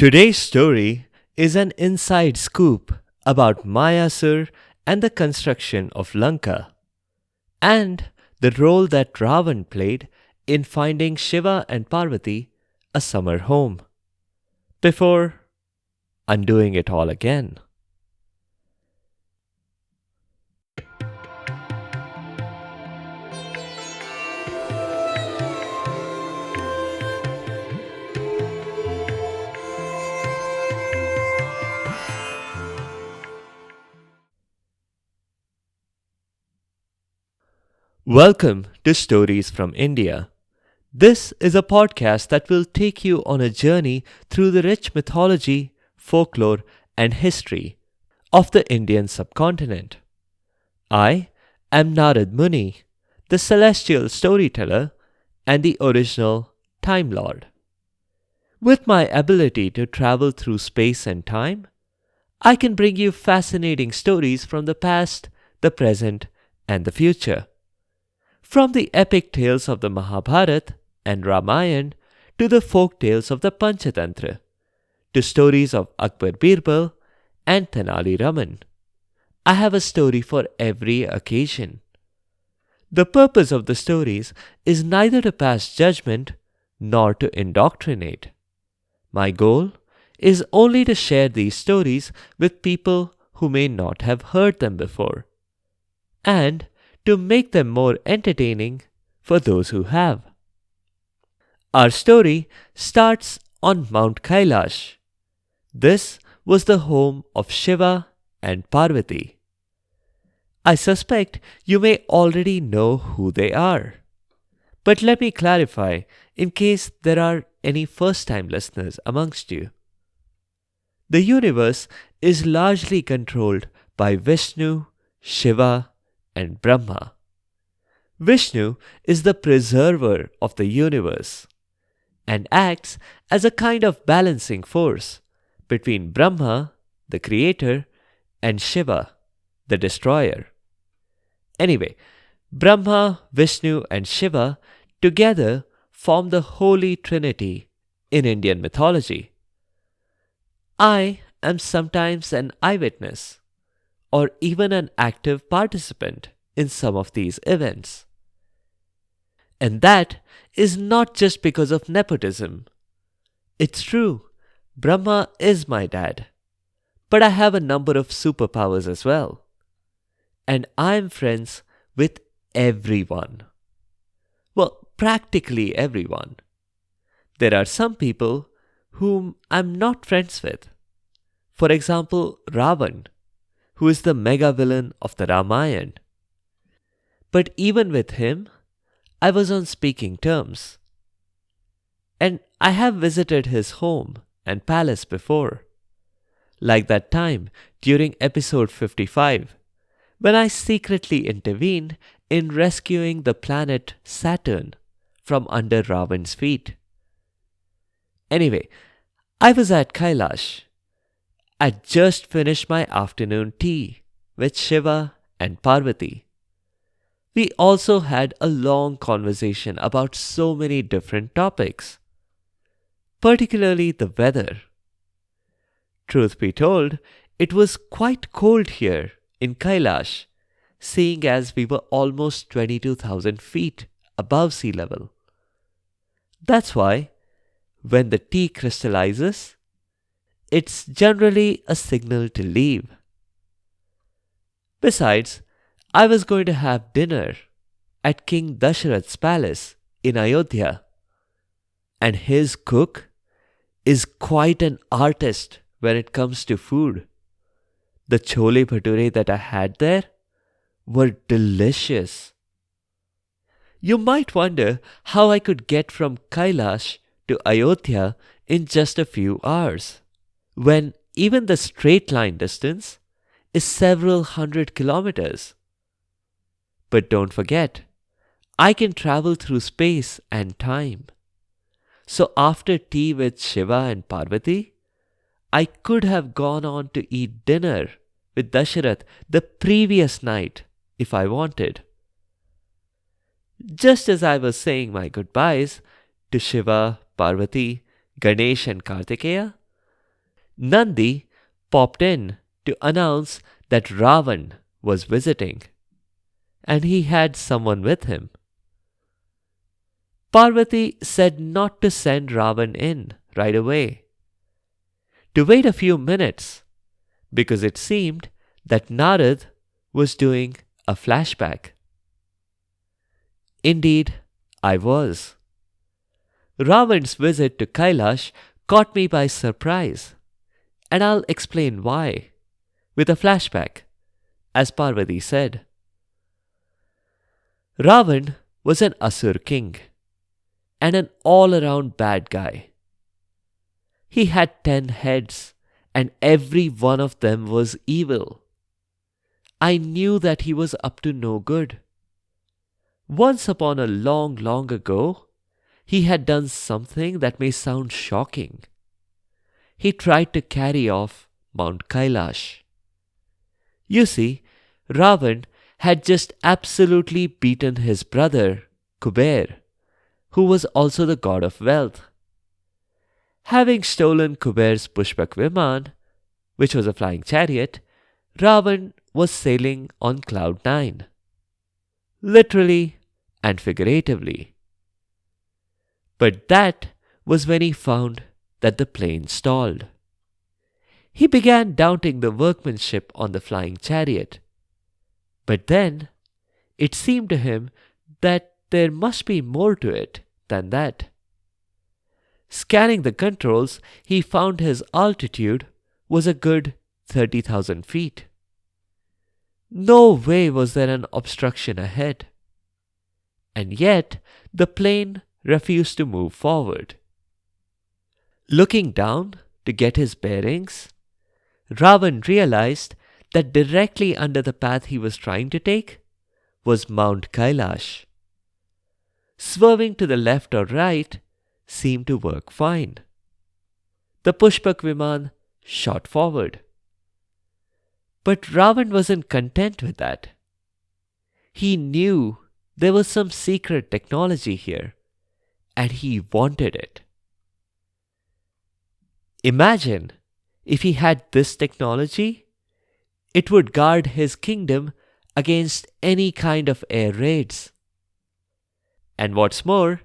Today's story is an inside scoop about Mayasura and the construction of Lanka, and the role that Ravana played in finding Shiva and Parvati a summer home, before undoing it all again. Welcome to Stories from India. This is a podcast that will take you on a journey through the rich mythology, folklore, and history of the Indian subcontinent. I am Narada Muni, the celestial storyteller and the original Time Lord. With my ability to travel through space and time, I can bring you fascinating stories from the past, the present, and the future. From the epic tales of the Mahabharata and Ramayana to the folk tales of the Panchatantra, to stories of Akbar Birbal and Tenali Raman, I have a story for every occasion. The purpose of the stories is neither to pass judgment nor to indoctrinate. My goal is only to share these stories with people who may not have heard them before, and to make them more entertaining for those who have. Our story starts on Mount Kailash. This was the home of Shiva and Parvati. I suspect you may already know who they are. But let me clarify in case there are any first-time listeners amongst you. The universe is largely controlled by Vishnu, Shiva, and Brahma. Vishnu is the preserver of the universe and acts as a kind of balancing force between Brahma, the creator, and Shiva, the destroyer. Anyway, Brahma, Vishnu, and Shiva together form the Holy Trinity in Indian mythology. I am sometimes an eyewitness or even an active participant in some of these events. And that is not just because of nepotism. It's true, Brahma is my dad, but I have a number of superpowers as well. And I'm friends with everyone. Well, practically everyone. There are some people whom I'm not friends with. For example, Ravana, who is the mega villain of the Ramayana. But even with him, I was on speaking terms. And I have visited his home and palace before. Like that time during episode 55, when I secretly intervened in rescuing the planet Saturn from under Ravana's feet. Anyway, I was at Kailash. I just finished my afternoon tea with Shiva and Parvati. We also had a long conversation about so many different topics, particularly the weather. Truth be told, it was quite cold here in Kailash, seeing as we were almost 22,000 feet above sea level. That's why, when the tea crystallizes, it's generally a signal to leave. Besides, I was going to have dinner at King Dasharath's palace in Ayodhya, and his cook is quite an artist when it comes to food. The chole bhature that I had there were delicious. You might wonder how I could get from Kailash to Ayodhya in just a few hours, when even the straight line distance is several hundred kilometers. But don't forget, I can travel through space and time. So after tea with Shiva and Parvati, I could have gone on to eat dinner with Dasharath the previous night if I wanted. Just as I was saying my goodbyes to Shiva, Parvati, Ganesh and Kartikeya, Nandi popped in to announce that Ravan was visiting, and he had someone with him. Parvati said not to send Ravan in right away, to wait a few minutes, because it seemed that Narad was doing a flashback. Indeed, I was. Ravan's visit to Kailash caught me by surprise, and I'll explain why, with a flashback, as Parvati said. Ravan was an Asur king, and an all-around bad guy. He had 10 heads, and every one of them was evil. I knew that he was up to no good. Once upon a long, long ago, he had done something that may sound shocking. He tried to carry off Mount Kailash. You see, Ravan had just absolutely beaten his brother, Kuber, who was also the god of wealth. Having stolen Kuber's Pushpak Viman, which was a flying chariot, Ravan was sailing on cloud 9. Literally and figuratively. But that was when he found that the plane stalled. He began doubting the workmanship on the flying chariot. But then it seemed to him that there must be more to it than that. Scanning the controls, he found his altitude was a good 30,000 feet. No way was there an obstruction ahead. And yet the plane refused to move forward. Looking down to get his bearings, Ravan realized that directly under the path he was trying to take was Mount Kailash. Swerving to the left or right seemed to work fine. The Pushpak Viman shot forward. But Ravan wasn't content with that. He knew there was some secret technology here, and he wanted it. Imagine if he had this technology, it would guard his kingdom against any kind of air raids. And what's more,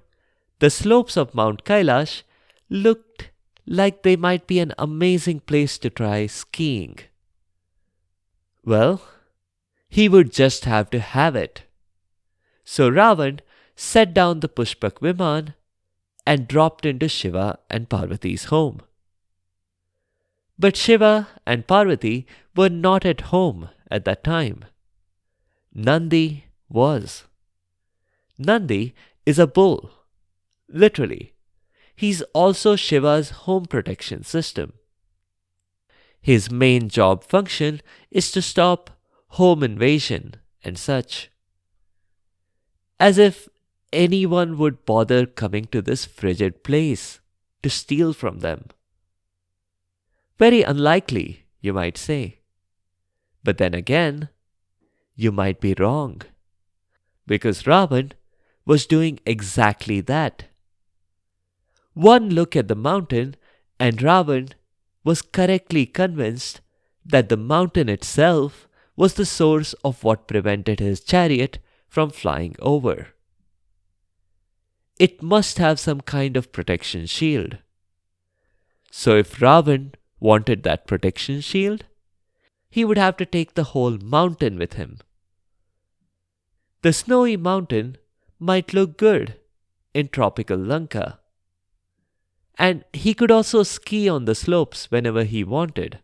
the slopes of Mount Kailash looked like they might be an amazing place to try skiing. Well, he would just have to have it. So Ravan set down the Pushpak Viman and dropped into Shiva and Parvati's home. But Shiva and Parvati were not at home at that time. Nandi was. Nandi is a bull. Literally. He's also Shiva's home protection system. His main job function is to stop home invasion and such. As if anyone would bother coming to this frigid place to steal from them. Very unlikely, you might say. But then again, you might be wrong. Because Ravan was doing exactly that. One look at the mountain and Ravan was correctly convinced that the mountain itself was the source of what prevented his chariot from flying over. It must have some kind of protection shield. So if Ravan wanted that protection shield, he would have to take the whole mountain with him. The snowy mountain might look good in tropical Lanka. And he could also ski on the slopes whenever he wanted.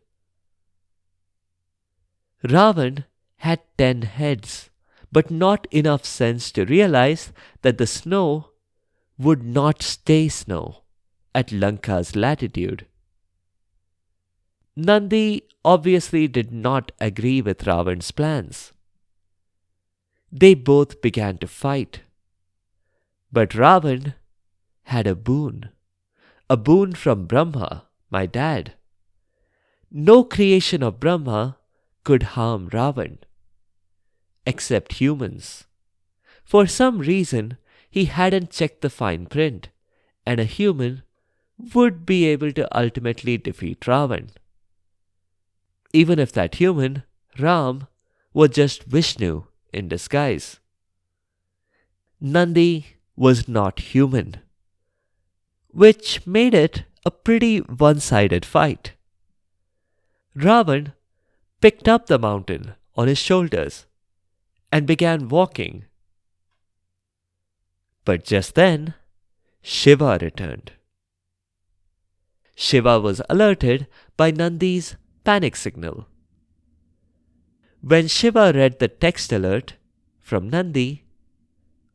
Ravan had 10 heads, but not enough sense to realize that the snow would not stay snow at Lanka's latitude. Nandi obviously did not agree with Ravan's plans. They both began to fight. But Ravan had a boon from Brahma, my dad. No creation of Brahma could harm Ravan, except humans. For some reason, he hadn't checked the fine print, and a human would be able to ultimately defeat Ravan, even if that human, Ram, was just Vishnu in disguise. Nandi was not human, which made it a pretty one-sided fight. Ravan picked up the mountain on his shoulders and began walking. But just then, Shiva returned. Shiva was alerted by Nandi's panic signal. When Shiva read the text alert from Nandi,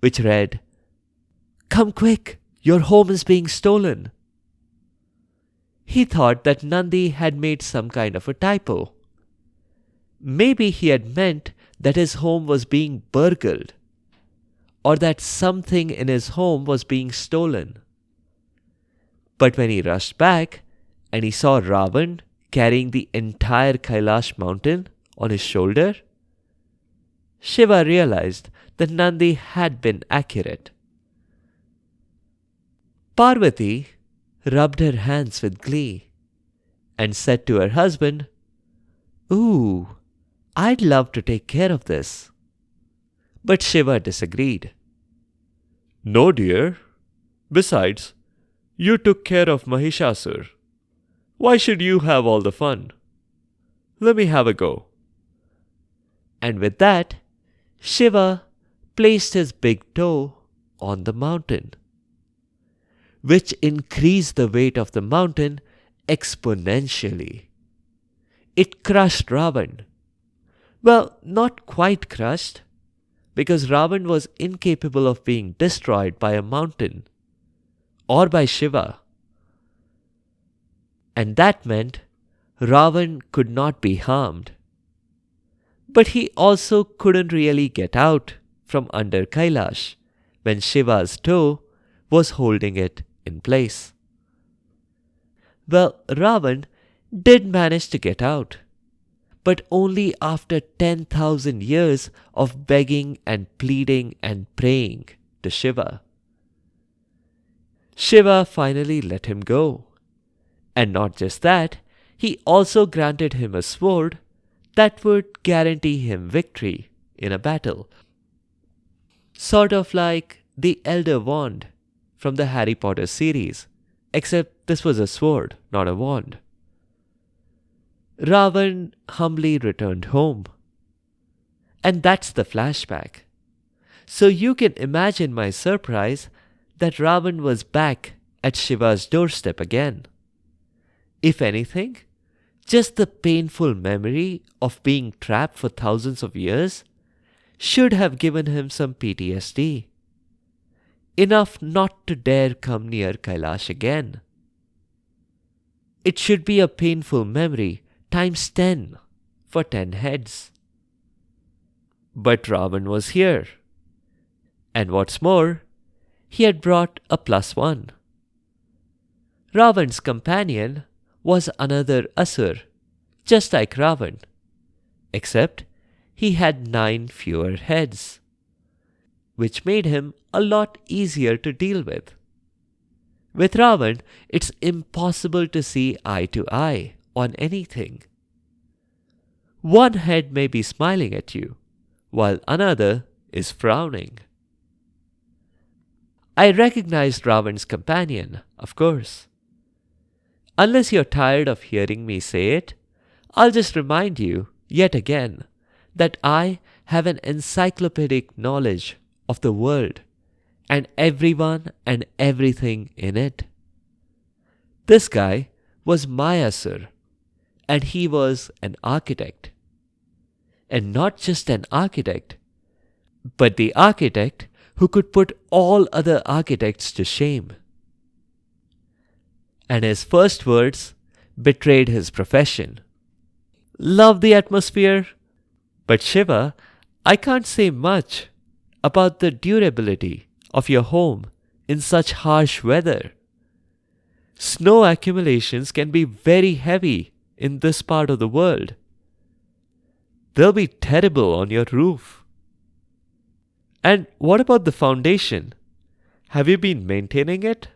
which read, "Come quick, your home is being stolen," he thought that Nandi had made some kind of a typo. Maybe he had meant that his home was being burgled, or that something in his home was being stolen. But when he rushed back and he saw Ravan carrying the entire Kailash mountain on his shoulder, Shiva realized that Nandi had been accurate. Parvati rubbed her hands with glee and said to her husband, "Ooh, I'd love to take care of this." But Shiva disagreed. "No, dear. Besides, you took care of Mahishasur. Why should you have all the fun? Let me have a go." And with that, Shiva placed his big toe on the mountain, which increased the weight of the mountain exponentially. It crushed Ravan. Well, not quite crushed, because Ravan was incapable of being destroyed by a mountain or by Shiva. And that meant Ravan could not be harmed. But he also couldn't really get out from under Kailash when Shiva's toe was holding it in place. Well, Ravan did manage to get out, but only after 10,000 years of begging and pleading and praying to Shiva. Shiva finally let him go. And not just that, he also granted him a sword that would guarantee him victory in a battle. Sort of like the Elder Wand from the Harry Potter series, except this was a sword, not a wand. Ravan humbly returned home. And that's the flashback. So you can imagine my surprise that Ravan was back at Shiva's doorstep again. If anything, just the painful memory of being trapped for thousands of years should have given him some PTSD. Enough not to dare come near Kailash again. It should be a painful memory times 10 for 10 heads. But Ravan was here. And what's more, he had brought a +1. Ravan's companion was another Asur, just like Ravan, except he had 9 fewer heads, which made him a lot easier to deal with. With Ravan, it's impossible to see eye to eye on anything. One head may be smiling at you, while another is frowning. I recognized Ravan's companion, of course. Unless you're tired of hearing me say it, I'll just remind you, yet again, that I have an encyclopedic knowledge of the world and everyone and everything in it. This guy was Mayasura, and he was an architect. And not just an architect, but the architect who could put all other architects to shame. And his first words betrayed his profession. Love the atmosphere, but Shiva, I can't say much about the durability of your home in such harsh weather. Snow accumulations can be very heavy in this part of the world. They'll be terrible on your roof. And what about the foundation? Have you been maintaining it?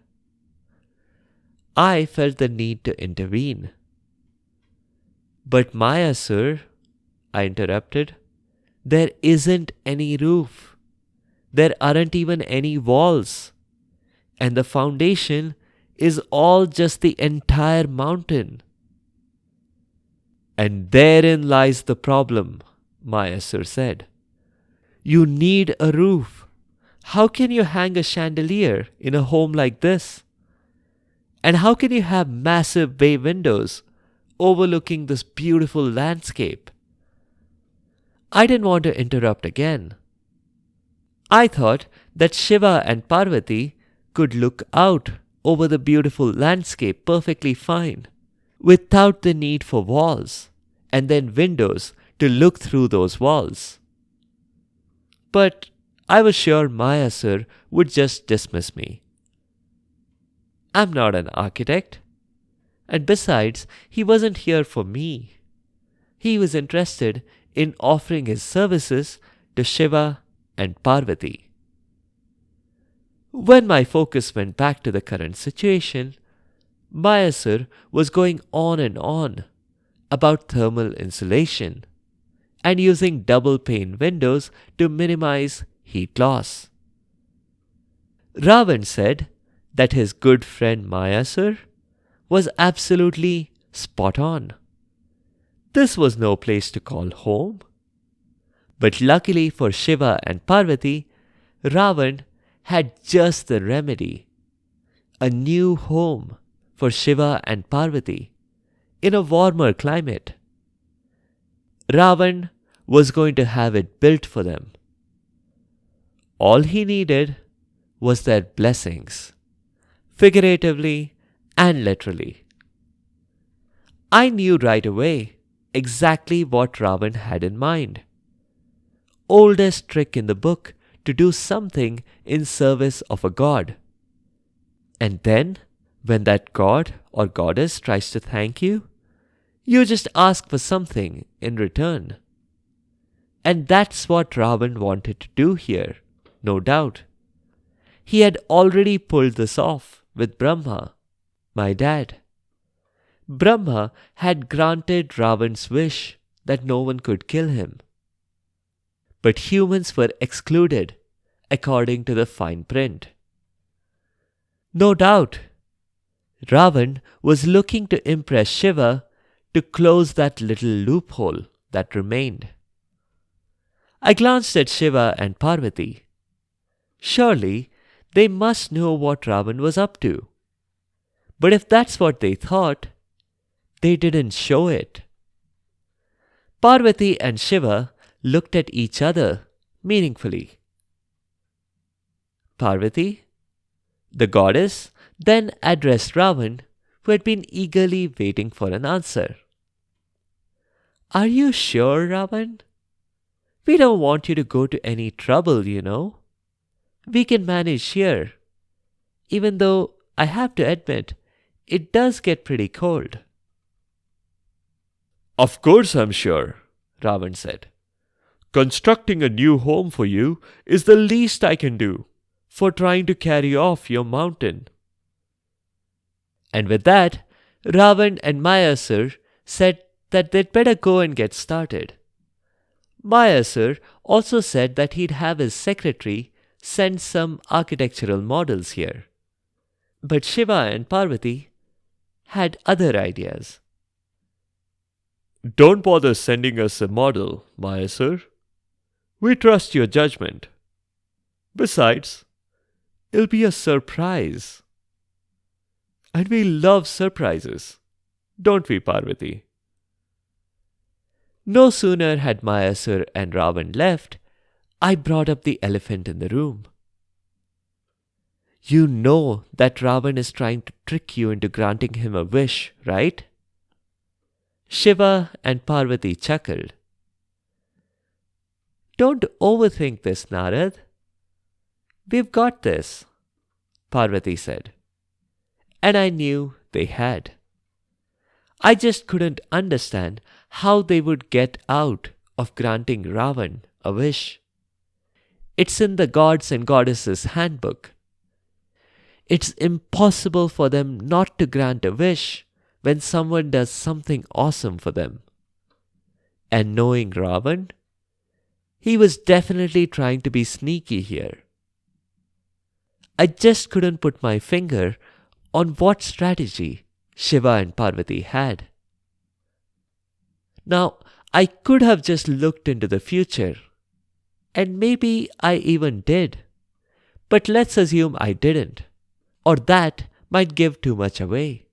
I felt the need to intervene. But Mayasur, I interrupted, there isn't any roof. There aren't even any walls. And the foundation is all just the entire mountain. And therein lies the problem, Mayasur said. You need a roof. How can you hang a chandelier in a home like this? And how can you have massive bay windows overlooking this beautiful landscape? I didn't want to interrupt again. I thought that Shiva and Parvati could look out over the beautiful landscape perfectly fine, without the need for walls and then windows to look through those walls. But I was sure Mayasur would just dismiss me. I'm not an architect. And besides, he wasn't here for me. He was interested in offering his services to Shiva and Parvati. When my focus went back to the current situation, Mayasur was going on and on about thermal insulation and using double pane windows to minimize heat loss. Ravana said that his good friend Mayasur was absolutely spot on. This was no place to call home. But luckily for Shiva and Parvati, Ravana had just the remedy. A new home for Shiva and Parvati in a warmer climate. Ravana was going to have it built for them. All he needed was their blessings, figuratively and literally. I knew right away exactly what Ravana had in mind. Oldest trick in the book to do something in service of a god. And then, when that god or goddess tries to thank you, you just ask for something in return. And that's what Ravana wanted to do here, no doubt. He had already pulled this off with Brahma, my dad. Brahma had granted Ravana's wish that no one could kill him. But humans were excluded according to the fine print. No doubt, Ravana was looking to impress Shiva to close that little loophole that remained. I glanced at Shiva and Parvati. Surely they must know what Ravana was up to. But if that's what they thought, they didn't show it. Parvati and Shiva looked at each other meaningfully. Parvati, the goddess, then addressed Ravana, who had been eagerly waiting for an answer. Are you sure, Ravana? We don't want you to go to any trouble, you know. We can manage here, even though I have to admit, it does get pretty cold. Of course I'm sure, Ravana said. Constructing a new home for you is the least I can do for trying to carry off your mountain. And with that, Ravana and Mayasur said that they'd better go and get started. Mayasur also said that he'd have his secretary send some architectural models here. But Shiva and Parvati had other ideas. Don't bother sending us a model, Mayasur. We trust your judgment. Besides, it'll be a surprise. And we love surprises, don't we, Parvati? No sooner had Mayasur and Ravana left, I brought up the elephant in the room. You know that Ravana is trying to trick you into granting him a wish, right? Shiva and Parvati chuckled. Don't overthink this, Narada. We've got this, Parvati said. And I knew they had. I just couldn't understand how they would get out of granting Ravana a wish. It's in the gods and goddesses handbook. It's impossible for them not to grant a wish when someone does something awesome for them. And knowing Ravan, he was definitely trying to be sneaky here. I just couldn't put my finger on what strategy Shiva and Parvati had. Now, I could have just looked into the future, and maybe I even did, but let's assume I didn't, or that might give too much away.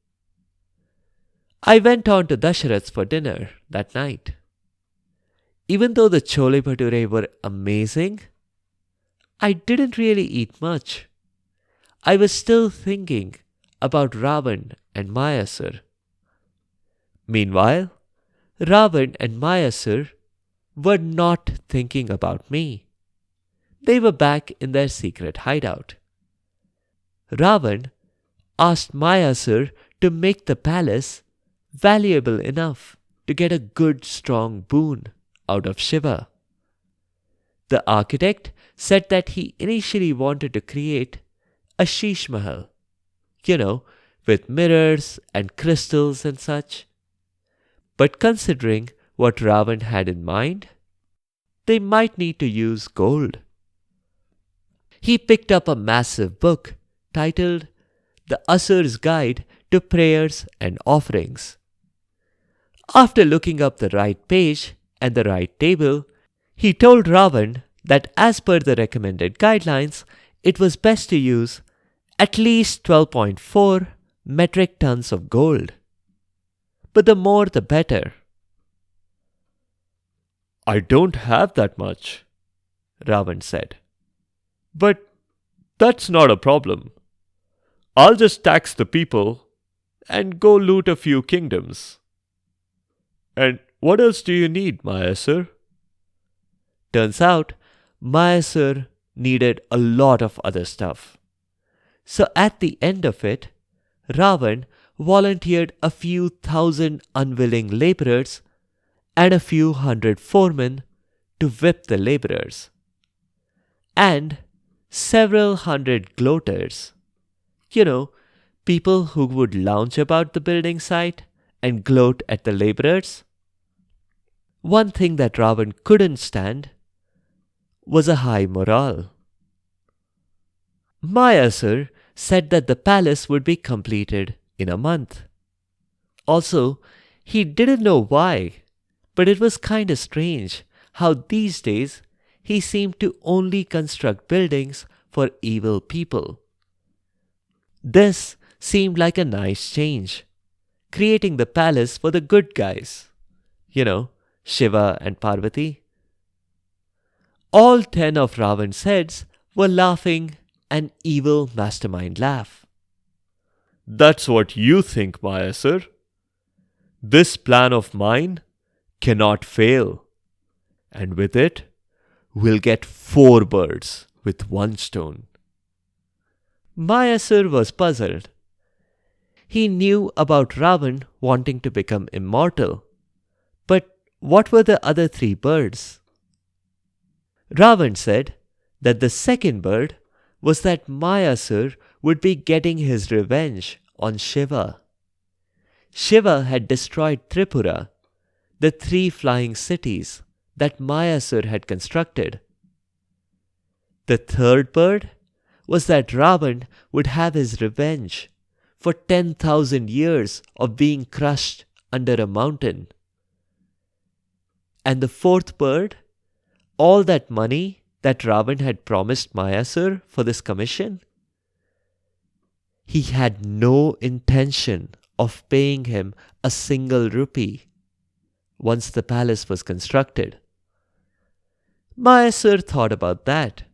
I went on to Dasharath's for dinner that night. Even though the chole bhature were amazing, I didn't really eat much. I was still thinking about Ravan and Mayasura. Meanwhile, Ravan and Mayasura were not thinking about me. They were back in their secret hideout. Ravan asked Mayasura to make the palace valuable enough to get a good strong boon out of Shiva. The architect said that he initially wanted to create a Sheesh Mahal, with mirrors and crystals and such. But considering what Ravan had in mind, they might need to use gold. He picked up a massive book titled The Asur's Guide to Prayers and Offerings. After looking up the right page and the right table, he told Ravan that as per the recommended guidelines, it was best to use at least 12.4 metric tons of gold. But the more the better. I don't have that much, Ravan said. But that's not a problem. I'll just tax the people and go loot a few kingdoms. And what else do you need, Mayasura? Turns out, Mayasura needed a lot of other stuff. So at the end of it, Ravan volunteered a few thousand unwilling laborers and a few hundred foremen to whip the laborers, and several hundred gloaters. People who would lounge about the building site and gloat at the laborers. One thing that Ravan couldn't stand was a high morale. Mayasura said that the palace would be completed in a month. Also, he didn't know why, but it was kinda strange how these days he seemed to only construct buildings for evil people. This seemed like a nice change, creating the palace for the good guys. Shiva and Parvati. All 10 of Ravan's heads were laughing an evil mastermind laugh. That's what you think, Mayasura. This plan of mine cannot fail. And with it, we'll get 4 birds with 1 stone. Mayasura was puzzled. He knew about Ravan wanting to become immortal. But what were the other 3 birds? Ravan said that the second bird was that Mayasura would be getting his revenge on Shiva. Shiva had destroyed Tripura, the 3 flying cities that Mayasura had constructed. The third bird was that Ravan would have his revenge for 10,000 years of being crushed under a mountain. And the fourth bird, all that money that Ravan had promised Mayasura for this commission, he had no intention of paying him a single rupee once the palace was constructed. Mayasura thought about that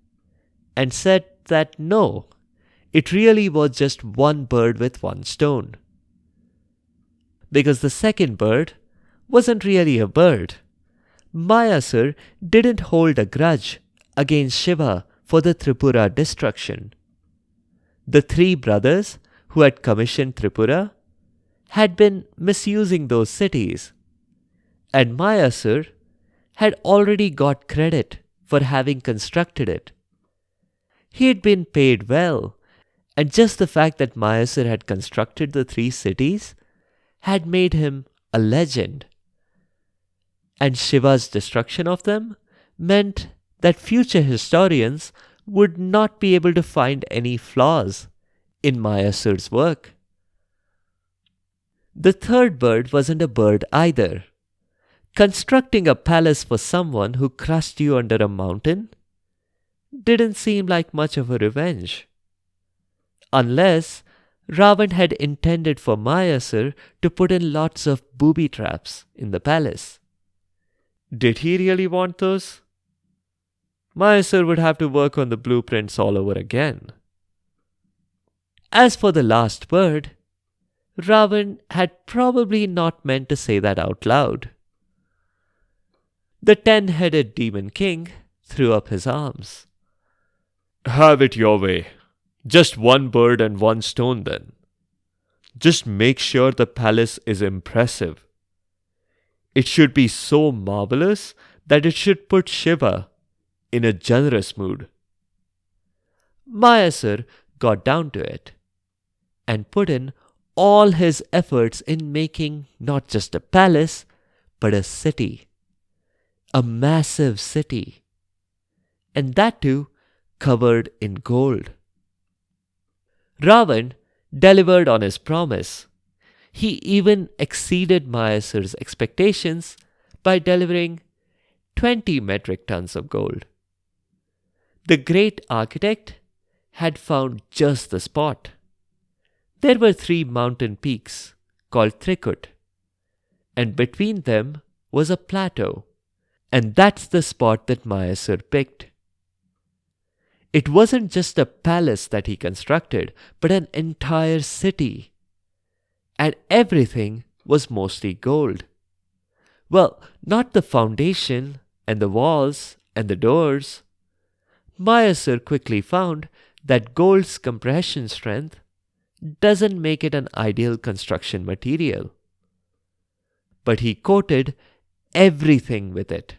and said that no, it really was just 1 bird with 1 stone. Because the second bird wasn't really a bird. Mayasura didn't hold a grudge against Shiva for the Tripura destruction. The 3 brothers who had commissioned Tripura had been misusing those cities, and Mayasura had already got credit for having constructed it. He had been paid well, And just the fact that Mayasura had constructed the three cities had made him a legend. And Shiva's destruction of them meant that future historians would not be able to find any flaws in Mayasura's work. The third bird wasn't a bird either. Constructing a palace for someone who crushed you under a mountain didn't seem like much of a revenge. Unless Ravana had intended for Mayasura to put in lots of booby traps in the palace. Did he really want those? Mayasura would have to work on the blueprints all over again. As for the last bird, Ravana had probably not meant to say that out loud. The 10-headed demon king threw up his arms. Have it your way. Just one bird and one stone then. Just make sure the palace is impressive. It should be so marvelous that it should put Shiva in a generous mood. Mayasura got down to it and put in all his efforts in making not just a palace, but a city. A massive city. And that too covered in gold. Ravana delivered on his promise. He even exceeded Mayasura's expectations by delivering 20 metric tons of gold. The great architect had found just the spot. There were 3 mountain peaks called Trikut, and between them was a plateau, and that's the spot that Mayasura picked. It wasn't just a palace that he constructed, but an entire city. And everything was mostly gold. Well, not the foundation and the walls and the doors. Mayasura quickly found that gold's compression strength doesn't make it an ideal construction material. But he coated everything with it.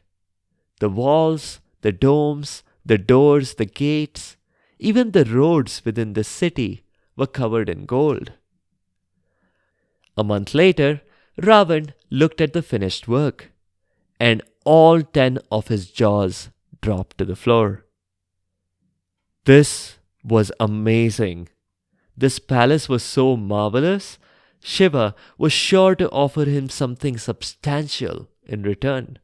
The walls, the domes, the doors, the gates, even the roads within the city were covered in gold. A month later, Ravana looked at the finished work, and all 10 of his jaws dropped to the floor. This was amazing. This palace was so marvelous, Shiva was sure to offer him something substantial in return.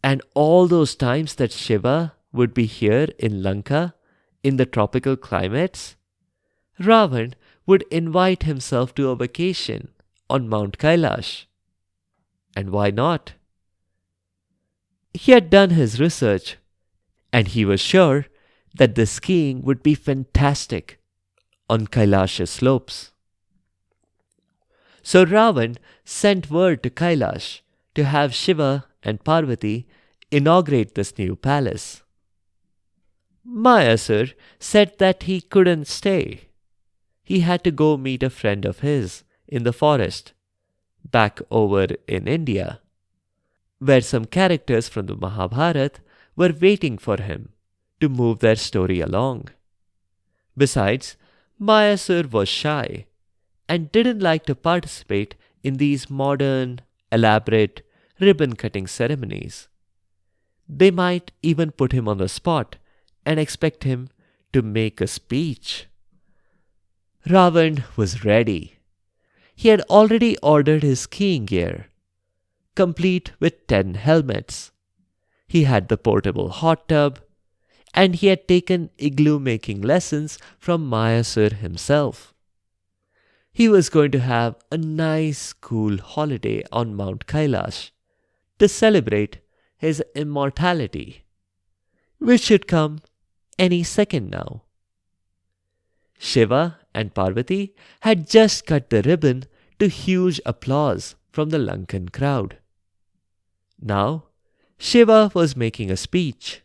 And all those times that Shiva would be here in Lanka, in the tropical climates, Ravana would invite himself to a vacation on Mount Kailash. And why not? He had done his research, and he was sure that the skiing would be fantastic on Kailash's slopes. So Ravana sent word to Kailash to have Shiva and Parvati inaugurate this new palace. Mayasura said that he couldn't stay. He had to go meet a friend of his in the forest, back over in India, where some characters from the Mahabharata were waiting for him to move their story along. Besides, Mayasura was shy and didn't like to participate in these modern, elaborate ribbon-cutting ceremonies. They might even put him on the spot and expect him to make a speech. Ravana was ready. He had already ordered his skiing gear, complete with 10 helmets. He had the portable hot tub, and he had taken igloo-making lessons from Mayasura himself. He was going to have a nice, cool holiday on Mount Kailash to celebrate his immortality, which should come any second now. Shiva and Parvati had just cut the ribbon to huge applause from the Lankan crowd. Now, Shiva was making a speech.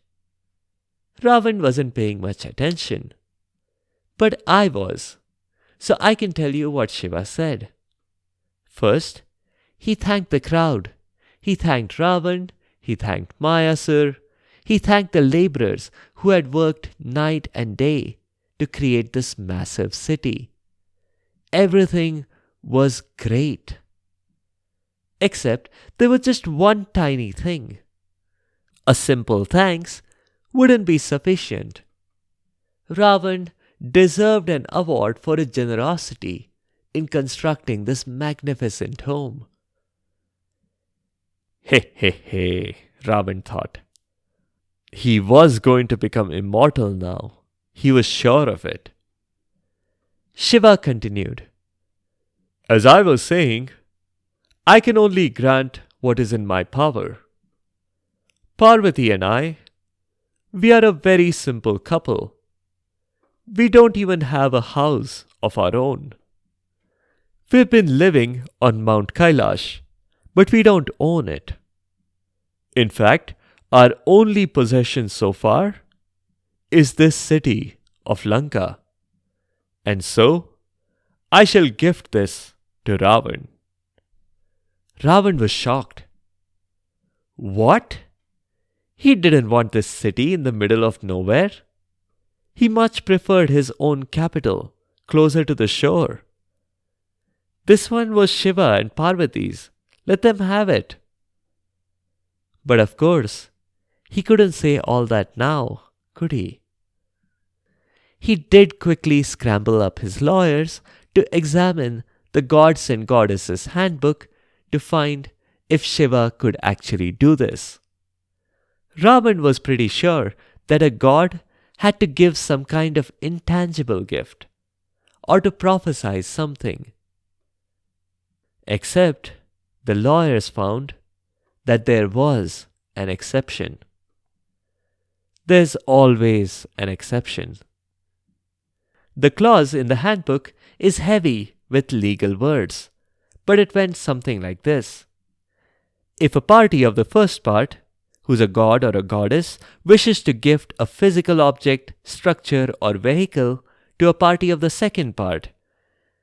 Ravana wasn't paying much attention, but I was, so I can tell you what Shiva said. First, he thanked the crowd. He thanked Ravana, he thanked Mayasura, he thanked the laborers who had worked night and day to create this massive city. Everything was great. Except there was just one tiny thing. A simple thanks wouldn't be sufficient. Ravan deserved an award for his generosity in constructing this magnificent home. He he he, Ravan thought. He was going to become immortal now. He was sure of it. Shiva continued, "As I was saying, I can only grant what is in my power. Parvati and I, we are a very simple couple. We don't even have a house of our own. We've been living on Mount Kailash, but we don't own it. In fact, our only possession so far is this city of Lanka. And so, I shall gift this to Ravan." Ravan was shocked. What? He didn't want this city in the middle of nowhere. He much preferred his own capital, closer to the shore. This one was Shiva and Parvati's. Let them have it. But of course, he couldn't say all that now, could he? He did quickly scramble up his lawyers to examine the Gods and Goddesses handbook to find if Shiva could actually do this. Ravan was pretty sure that a god had to give some kind of intangible gift or to prophesy something. Except the lawyers found that there was an exception. There's always an exception. The clause in the handbook is heavy with legal words, but it went something like this. If a party of the first part, who's a god or a goddess, wishes to gift a physical object, structure, or vehicle to a party of the second part,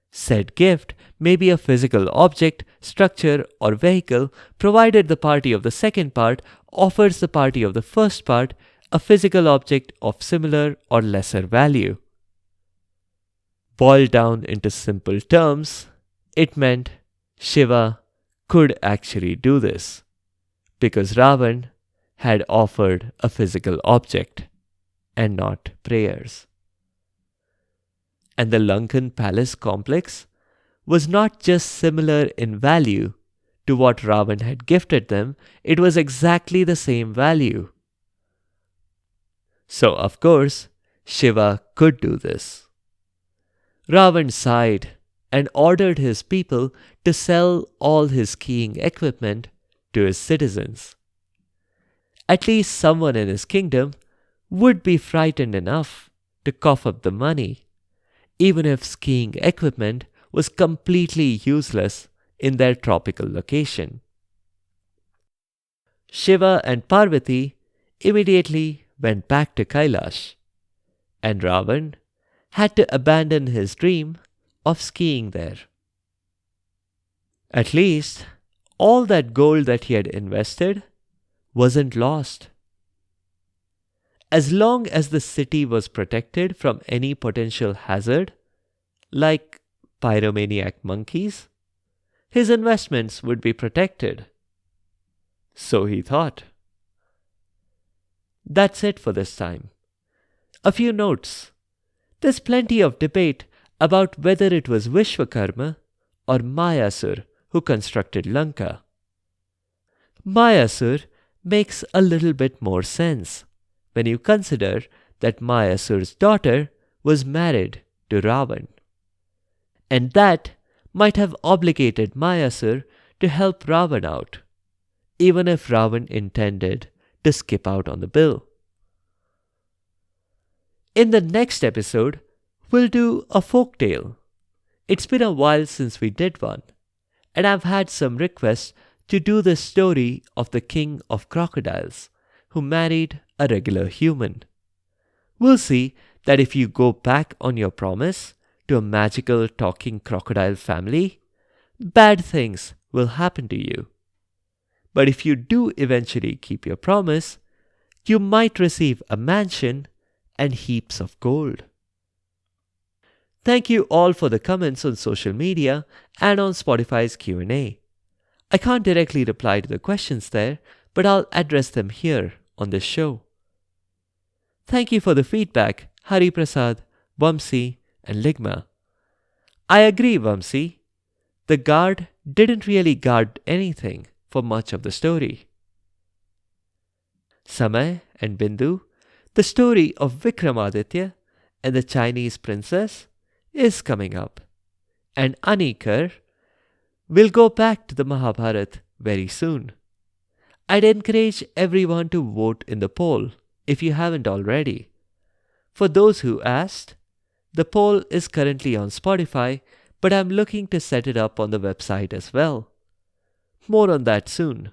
said gift may be a physical object, structure, or vehicle provided the party of the second part offers the party of the first part a physical object of similar or lesser value. Boiled down into simple terms, it meant Shiva could actually do this because Ravan had offered a physical object and not prayers. And the Lankan palace complex was not just similar in value to what Ravan had gifted them, it was exactly the same value. So, of course, Shiva could do this. Ravan sighed and ordered his people to sell all his skiing equipment to his citizens. At least someone in his kingdom would be frightened enough to cough up the money, even if skiing equipment was completely useless in their tropical location. Shiva and Parvati immediately went back to Kailash, and Ravan had to abandon his dream of skiing there. At least, all that gold that he had invested wasn't lost. As long as the city was protected from any potential hazard, like pyromaniac monkeys, his investments would be protected. So he thought. That's it for this time. A few notes. There's plenty of debate about whether it was Vishwakarma or Mayasura who constructed Lanka. Mayasura makes a little bit more sense when you consider that Mayasura's daughter was married to Ravan. And that might have obligated Mayasura to help Ravan out, even if Ravan intended to skip out on the bill. In the next episode, we'll do a folk tale. It's been a while since we did one, and I've had some requests to do the story of the king of crocodiles who married a regular human. We'll see that if you go back on your promise to a magical talking crocodile family, bad things will happen to you. But if you do eventually keep your promise, you might receive a mansion and heaps of gold. Thank you all for the comments on social media and on Spotify's Q&A. I can't directly reply to the questions there, but I'll address them here on this show. Thank you for the feedback, Hari Prasad, Vamsi, and Ligma. I agree, Vamsi. The guard didn't really guard anything for much of the story. Samay and Bindu, the story of Vikramaditya and the Chinese princess is coming up. And Anikar will go back to the Mahabharata very soon. I'd encourage everyone to vote in the poll if you haven't already. For those who asked, the poll is currently on Spotify, but I'm looking to set it up on the website as well. More on that soon.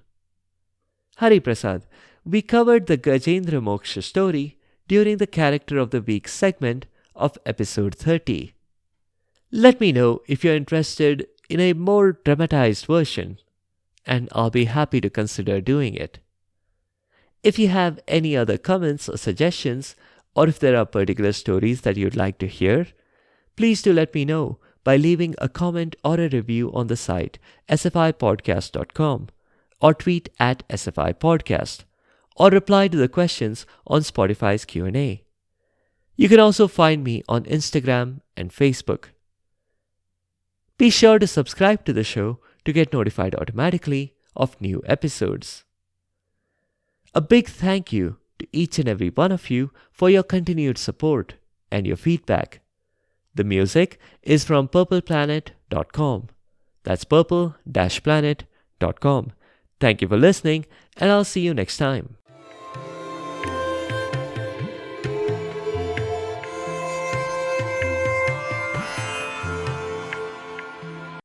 Hari Prasad, we covered the Gajendra Moksha story during the Character of the Week segment of episode 30. Let me know if you're interested in a more dramatized version, and I'll be happy to consider doing it. If you have any other comments or suggestions, or if there are particular stories that you'd like to hear, please do let me know by leaving a comment or a review on the site sfipodcast.com, or tweet at sfipodcast, or reply to the questions on Spotify's Q&A. You can also find me on Instagram and Facebook. Be sure to subscribe to the show to get notified automatically of new episodes. A big thank you to each and every one of you for your continued support and your feedback. The music is from purpleplanet.com. That's purple-planet.com. Thank you for listening, and I'll see you next time.